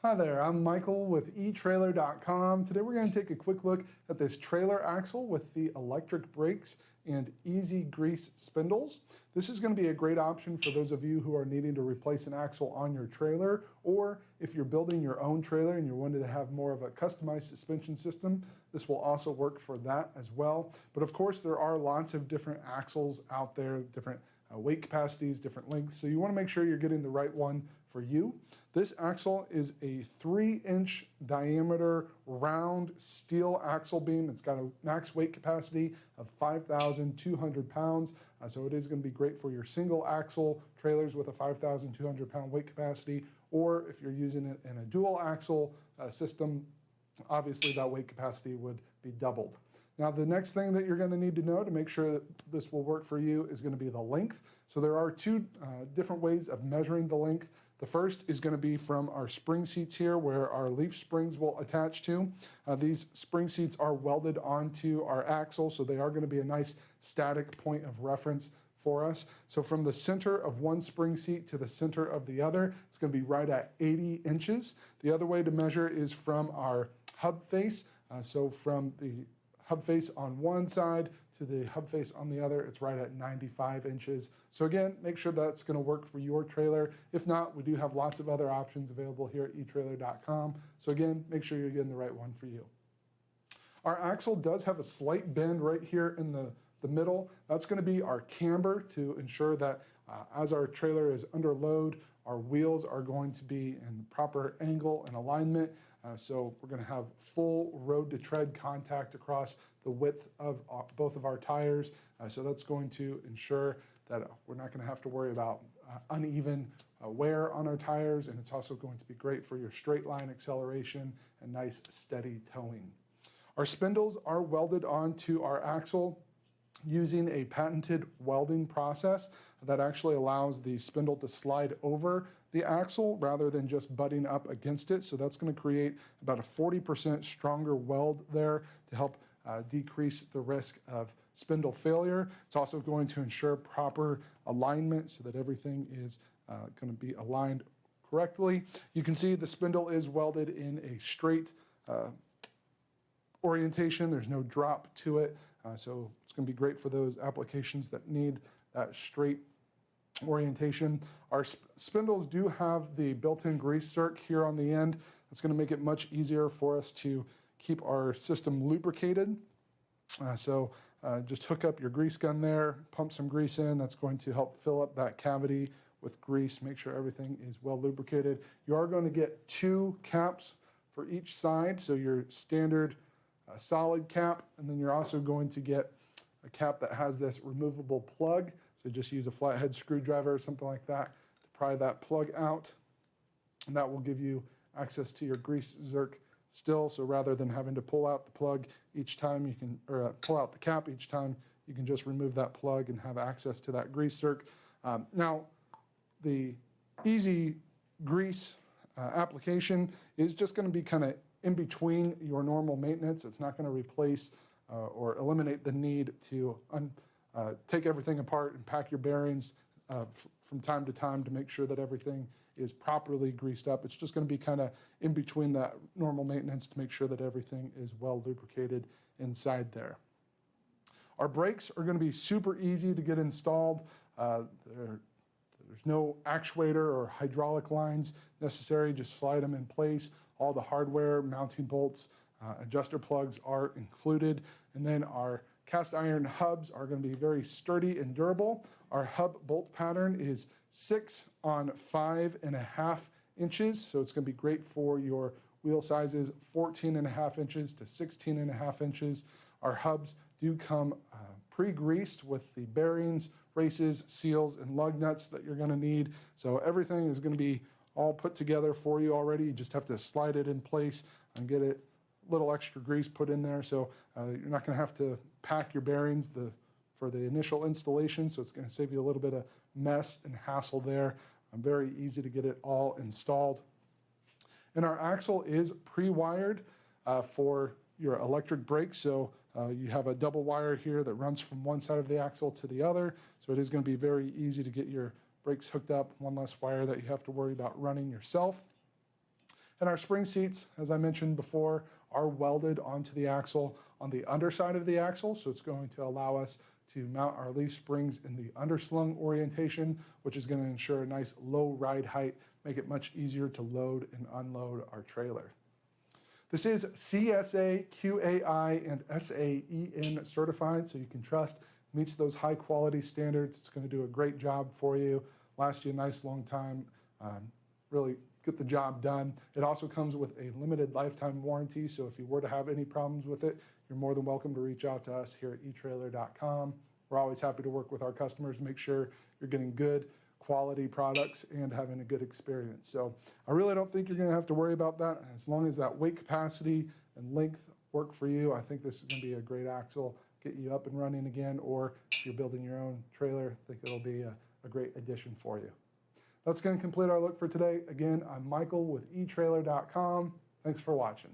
Hi there, I'm Michael with Etrailer.com. Today we're going to take a quick look at this trailer axle with the electric brakes and easy grease spindles. This is going to be a great option for those of you who are needing to replace an axle on your trailer, or if you're building your own trailer and you're wanting to have more of a customized suspension system, this will also work for that as well. But of course there are lots of different axles out there, different weight capacities, different lengths, so you want to make sure you're getting the right one for you. This axle is a 3-inch diameter round steel axle beam. It's got a max weight capacity of 5,200 pounds, so it is going to be great for your single axle trailers with a 5,200 pound weight capacity, or if you're using it in a dual axle system, obviously that weight capacity would be doubled. Now the next thing that you're going to need to know to make sure that this will work for you is going to be the length. So there are two different ways of measuring the length. The first is going to be from our spring seats here where our leaf springs will attach to. These spring seats are welded onto our axle, so they are going to be a nice static point of reference for us. So from the center of one spring seat to the center of the other, it's going to be right at 80 inches. The other way to measure is from our hub face. So from the hub face on one side to the hub face on the other, it's right at 95 inches. So again, make sure that's going to work for your trailer. If not, we do have lots of other options available here at etrailer.com. So again, make sure you're getting the right one for you. Our axle does have a slight bend right here in the middle. That's going to be our camber to ensure that as our trailer is under load, our wheels are going to be in the proper angle and alignment. So we're going to have full road to tread contact across the width of both of our tires. So that's going to ensure that we're not going to have to worry about uneven wear on our tires, and it's also going to be great for your straight line acceleration and nice steady towing. Our spindles are welded onto our axle using a patented welding process that actually allows the spindle to slide over the axle rather than just butting up against it. So that's going to create about a 40% stronger weld there to help decrease the risk of spindle failure. It's also going to ensure proper alignment so that everything is going to be aligned correctly. You can see the spindle is welded in a straight orientation. There's no drop to it. So it's going to be great for those applications that need that straight orientation. Our spindles do have the built-in grease Circ here on the end. That's going to make it much easier for us to keep our system lubricated. Just hook up your grease gun there, pump some grease in. That's going to help fill up that cavity with grease, make sure everything is well lubricated. You are going to get 2 caps for each side, so your standard solid cap, and then you're also going to get a cap that has this removable plug. So just use a flathead screwdriver or something like that to pry that plug out, and that will give you access to your grease Zerk still. So rather than having to pull out the plug each time, you can, or pull out the cap each time, you can just remove that plug and have access to that grease Zerk. Now, the easy grease application is just going to be kind of in between your normal maintenance. It's not going to replace or eliminate the need to take everything apart and pack your bearings from time to make sure that everything is properly greased up. It's just going to be kind of in between that normal maintenance to make sure that everything is well lubricated inside there. Our brakes are going to be super easy to get installed. There's no actuator or hydraulic lines necessary, just slide them in place. All the hardware, mounting bolts, adjuster plugs are included. And then our cast iron hubs are going to be very sturdy and durable. Our hub bolt pattern is 6 on 5.5 inches. So it's going to be great for your wheel sizes 14.5 inches to 16.5 inches. Our hubs do come pre-greased with the bearings, races, seals, and lug nuts that you're going to need. So everything is going to be all put together for you already. You just have to slide it in place and get it a little extra grease put in there. So you're not going to have to pack your bearings for the initial installation. So it's going to save you a little bit of mess and hassle there. Very easy to get it all installed. And our axle is pre-wired for your electric brakes. So you have a double wire here that runs from one side of the axle to the other. So it is going to be very easy to get your brakes hooked up, one less wire that you have to worry about running yourself. And our spring seats, as I mentioned before, are welded onto the axle on the underside of the axle, so it's going to allow us to mount our leaf springs in the underslung orientation, which is going to ensure a nice low ride height, make it much easier to load and unload our trailer. This is CSA, QAI, and SAEN certified, so you can trust meets those high quality standards. It's going to do a great job for you, last you a nice long time, really get the job done. It also comes with a limited lifetime warranty, so if you were to have any problems with it, you're more than welcome to reach out to us here at Etrailer.com. We're always happy to work with our customers, make sure you're getting good quality products and having a good experience. So I really don't think you're going to have to worry about that. As long as that weight capacity and length work for you, I think this is going to be a great axle, get you up and running again, or if you're building your own trailer, I think it'll be a great addition for you. That's going to complete our look for today. Again, I'm Michael with Etrailer.com. Thanks for watching.